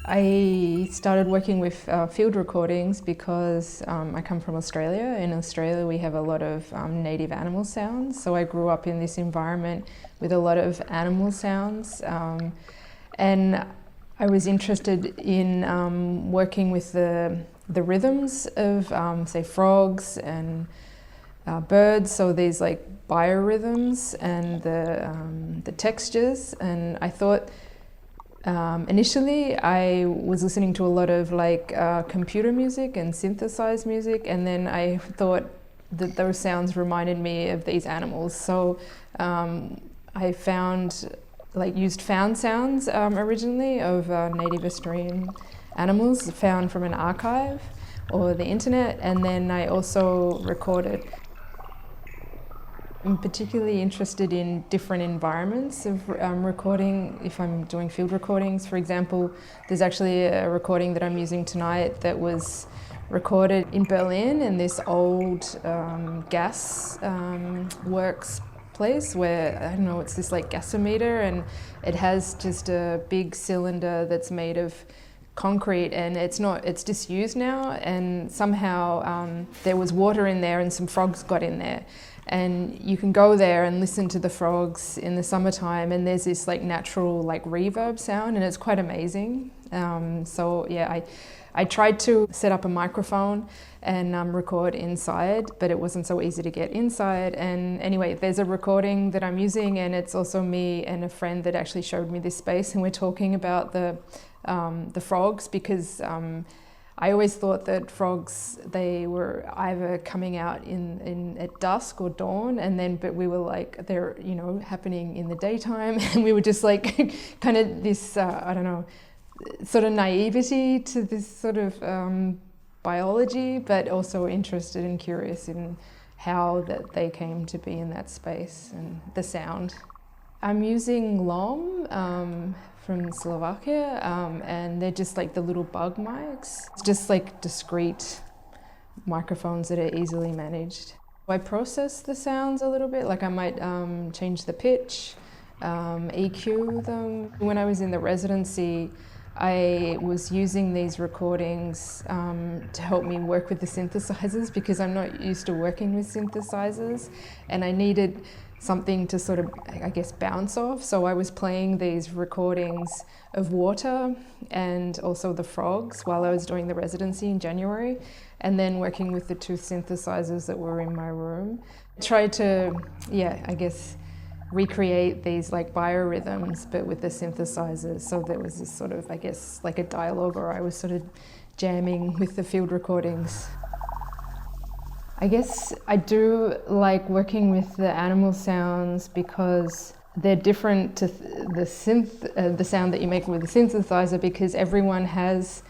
I started working with field recordings because I come from Australia. In Australia we have a lot of native animal sounds, so I grew up in this environment with a lot of animal sounds, and I was interested in working with the rhythms of say frogs and birds, so these like biorhythms and the textures, and I thought initially I was listening to a lot of like computer music and synthesized music, and then I thought that those sounds reminded me of these animals, so I used found sounds originally of native Australian animals found from an archive or the internet, and then I also recorded. I'm particularly interested in different environments of recording. If I'm doing field recordings, for example, there's actually a recording that I'm using tonight that was recorded in Berlin in this old gas works place where, I don't know, it's this like gasometer, and it has just a big cylinder that's made of concrete, and it's disused now, and somehow there was water in there and some frogs got in there. And you can go there and listen to the frogs in the summertime, and there's this like natural like reverb sound, and it's quite amazing. So yeah, I tried to set up a microphone and record inside, but it wasn't so easy to get inside. And anyway, there's a recording that I'm using, and it's also me and a friend that actually showed me this space, and we're talking about the frogs, because I always thought that frogs, they were either coming out in at dusk or dawn, and then, but we were like, they're, you know, happening in the daytime, and we were just like kind of this, I don't know, sort of naivety to this sort of biology, but also interested and curious in how that they came to be in that space and the sound. I'm using LOM from Slovakia, and they're just like the little bug mics. It's just like discrete microphones that are easily managed. I process the sounds a little bit, like I might change the pitch, EQ them. When I was in the residency, I was using these recordings to help me work with the synthesizers, because I'm not used to working with synthesizers, and I needed something to sort of, I guess, bounce off. So I was playing these recordings of water and also the frogs while I was doing the residency in January, and then working with the two synthesizers that were in my room. I tried to, yeah, I guess, recreate these like biorhythms, but with the synthesizers. So there was this sort of, I guess, like a dialogue, or I was sort of jamming with the field recordings. I guess I do like working with the animal sounds because they're different to the sound that you make with the synthesizer, because everyone has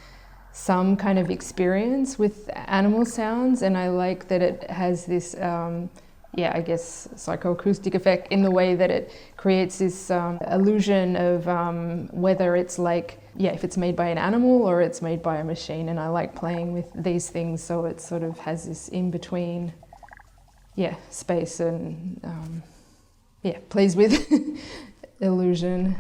some kind of experience with animal sounds, and I like that it has this yeah, I guess, psychoacoustic effect in the way that it creates this illusion of whether it's like, yeah, if it's made by an animal or it's made by a machine. And I like playing with these things, so it sort of has this in-between, yeah, space, and yeah, plays with illusion.